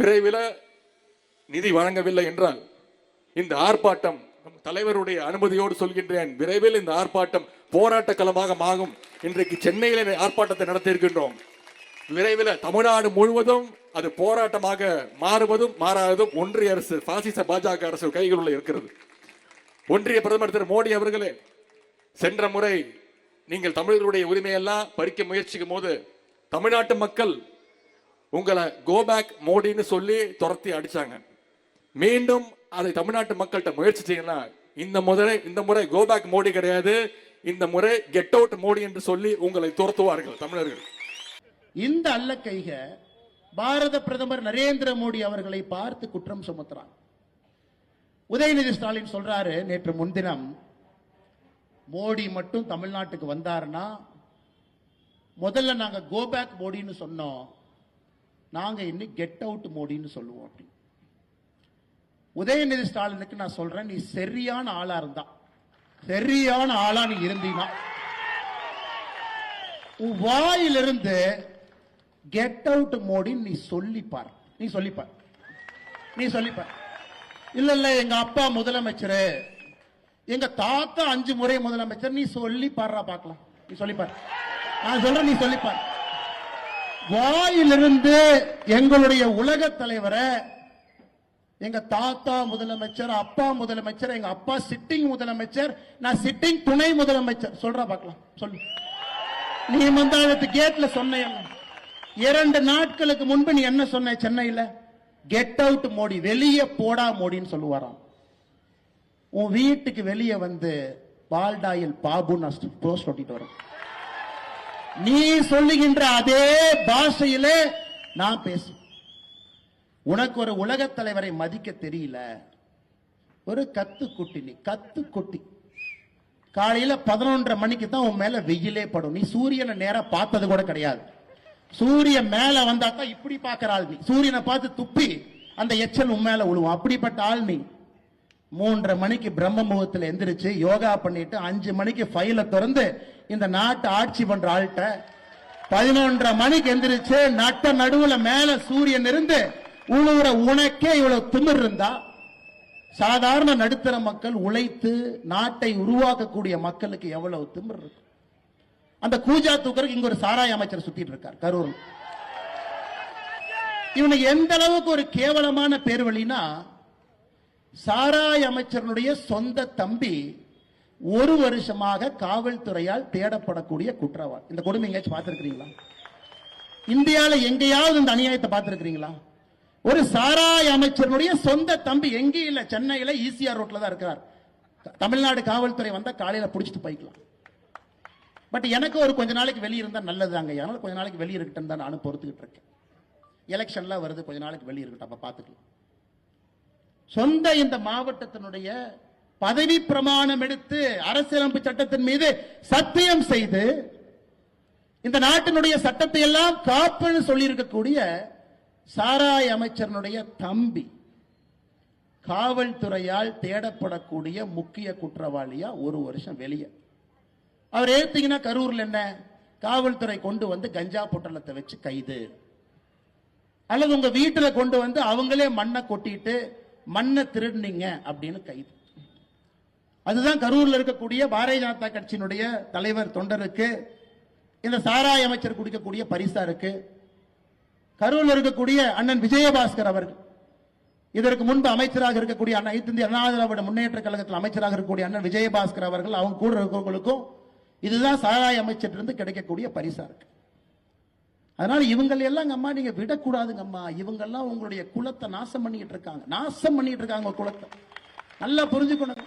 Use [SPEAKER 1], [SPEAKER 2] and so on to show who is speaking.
[SPEAKER 1] விரைவில் நிதி வழங்கவில்லை என்றால் இந்த ஆர்ப்பாட்டம் தலைவருடைய அனுமதியோடு சொல்கின்றேன், விரைவில் இந்த ஆர்ப்பாட்டம் போராட்ட களமாக ஆகும். இன்றைக்கு சென்னையில் ஆர்ப்பாட்டத்தை நடத்தி இருக்கின்றோம். விரைவில் தமிழ்நாடு முழுவதும் அது போராட்டமாக மாறுவதும் மாறாததும் ஒன்றிய அரசு பாசிச பாஜக அரசு கைகளுள்ள இருக்கிறது. ஒன்றிய பிரதமர் திரு மோடி அவர்களே, சென்ற முறை நீங்கள் தமிழர்களுடைய உரிமையெல்லாம் பறிக்க முயற்சிக்கும் போது தமிழ்நாட்டு மக்கள் உங்களை கோபேக் மோடின்னு சொல்லி துரத்தி அடிச்சாங்க. மீண்டும் அதை தமிழ்நாட்டு மக்கள்கிட்ட முயற்சி செய்யலாம். இந்த முறை கோபேக் மோடி கிடையாது, இந்த முறை கெட் அவுட் மோடி என்று சொல்லி உங்களை துரத்துவார்கள் தமிழர்கள்.
[SPEAKER 2] இந்த அல்ல கைக பாரத பிரதமர் நரேந்திர மோடி அவர்களை பார்த்து குற்றம் சுமத்துறாங்க. உதயநிதி ஸ்டாலின் சொல்றாரு, நேற்று முன்தினம் மோடி மட்டும் தமிழ்நாட்டுக்கு வந்தாருன்னா முதல்ல நாங்க கோபேக் மோடின்னு சொன்னோம், நாங்க இன்னைக்கு கெட் அவுட் மோடின்னு சொல்லுவோம். அப்படி உதயநிதி ஸ்டாலினுக்கு நான் சொல்றேன், நீ சரியான ஆளா இருந்தா, சரியான ஆளா நீ இருந்தீனா உன் வாயிலிருந்து கெட் அவுட் மோடி நீ சொல்லிப்பார். இல்ல இல்ல எங்க அப்பா முதலமைச்சர், எங்க தாத்தா 5 முறை முதலமைச்சர், நீ சொல்லி பாடுறா பார்க்கலாம். நீ சொல்லிப்பார். நான் சொல்றேன், நீ சொல்லிப்பார். வாயிலிருந்து எங்களுடைய உலக தலைவரை எங்க தாத்தா முதலமைச்சர், அப்பா முதலமைச்சர், எங்க அப்பா சிட்டிங் முதலமைச்சர், நான் சிட்டிங் துணை முதலமைச்சர் சொல்றா பார்க்கலாம். சொல்லு. நீ மந்தாளத்து கேட்ல சொன்ன 2 நாட்களுக்கு முன்பு நீ என்ன சொன்ன? சென்னையில் கெட் அவுட் மோடி, வெளியே போடா மோடின்னு சொல்லுவாராம். உன் வீட்டுக்கு வெளியே வந்து பால்டாயில் பாபு போஸ்ட் ஒட்டிட்டு வரும். நீ சொல்லுகின்ற அதே பாஷையிலே நான் பேசு. உனக்கு ஒரு உலக தலைவரை மதிக்க தெரியல, ஒரு கத்துக்குட்டி. நீ கத்துக்குட்டி. காலையில 11:30 மணிக்கு தான் உன் மேல வெயிலே படும். நீ சூரியனை நேரா பார்த்தது கூட கிடையாது. சூரியன் மேல வந்தாக்கா இப்படி பாக்குற ஆள் நீ. சூரியனை பார்த்து துப்பி அந்த எச்சல் உன் மேல விழுவும். அப்படிப்பட்ட ஆள் நீ. 3:30 மணிக்கு பிரம்ம முகூர்த்தத்தில் எந்திரிச்சு யோகா பண்ணிட்டு 5 மணிக்கு ஃபைல திறந்து இந்த நாட்டை ஆட்சி பண்ற ஆள்கிட்ட 11:30 மணிக்கு எந்திரிச்சு நட்ட நடுவுல மேல சூரியன் இருந்து உழுவுற உனக்கே இவ்வளவு திமிர் இருந்தா, சாதாரண நடுத்தர மக்கள் உழைத்து நாட்டை உருவாக்கக்கூடிய மக்களுக்கு எவ்வளவு திமிர் இருக்கு? அந்த கூஜா தூக்கருக்கு இங்க ஒரு சாராய அமைச்சர் சுத்திட்டு இருக்கார் கரூர். இவனுக்கு எந்த அளவுக்கு ஒரு கேவலமான பேர் வழினா, சாராய அமைச்சருடைய சொந்த தம்பி 1 வருஷமாக காவல்துறையால் தேடப்படக்கூடிய குற்றவாளி. இந்த கொடுமை எங்கேயாச்சும் பார்த்திருக்கிறீங்களா? இந்தியாவில் எங்கேயாவது இந்த அநியாயத்தை பார்த்திருக்கிறீங்களா? ஒரு சாராய அமைச்சருடைய சொந்த தம்பி எங்கேயும் இல்ல, சென்னையில ஈசிஆர் ரோட்ல தான் இருக்கிறார். தமிழ்நாடு காவல்துறை வந்தா காலையில புடிச்சிட்டு போய்க்கலாம். பட் எனக்கு ஒரு கொஞ்ச நாளைக்கு வெளியே இருந்தா நல்லதுதாங்க. அதனால கொஞ்ச நாளைக்கு வெளியே இருக்கட்டும் தான் நானும் பொறுத்துக்கிட்டு இருக்கேன். எலெக்ஷன்லாம் வருது, கொஞ்ச நாளைக்கு வெளியே இருக்கட்டும், அப்ப பாத்துக்கலாம். சொந்த இந்த மாவட்டத்தினுடைய பதவி பிரமாணம் எடுத்து அரசியலமைப்பு சட்டத்தின் மீது சத்தியம் செய்து இந்த நாட்டினுடைய சட்டத்தை எல்லாம் காப்புன்னு சொல்லி இருக்கக்கூடிய சாராய அமைச்சருடைய தம்பி காவல்துறையால் தேடப்படக்கூடிய முக்கிய குற்றவாளியா 1 வருஷம் வெளியே. அவர் ஏத்தீங்கன்னா கரூர்ல என்ன, காவல்துறை கொண்டு வந்து கஞ்சா பொட்டலத்தை வச்சு கைது, அல்லது உங்க வீட்டுல கொண்டு வந்து அவங்களே மண்ணை கொட்டிட்டு மண்ணை திருடுனீங்க அப்படின்னு கைது. அதுதான் கரூர்ல இருக்கக்கூடிய பாரதிய ஜனதா கட்சியினுடைய தலைவர் தொண்டருக்கு இந்த சாராய அமைச்சர் குடிக்கக்கூடிய பரிசா இருக்கு. கரூர்ல இருக்கக்கூடிய அண்ணன் விஜயபாஸ்கர் அவர்கள், இதற்கு முன்பு அமைச்சராக இருக்கக்கூடிய அனைத்து இந்திய அண்ணா திராவிட முன்னேற்ற கழகத்தில் அமைச்சராக இருக்கக்கூடிய அண்ணன் விஜயபாஸ்கர் அவர்கள், அவங்க கூட இருக்கிறவங்களுக்கும் இதுதான் சாராய அமைச்சர் கிடைக்கக்கூடிய பரிசா இருக்கு. அதனால இவங்களை எல்லாம் அம்மா நீங்க விடக்கூடாதுங்க அம்மா. இவங்க எல்லாம் உங்களுடைய குலத்தை நாசம் பண்ணிட்டு இருக்காங்க, குலத்தை நல்லா புரிஞ்சுக்கணும்.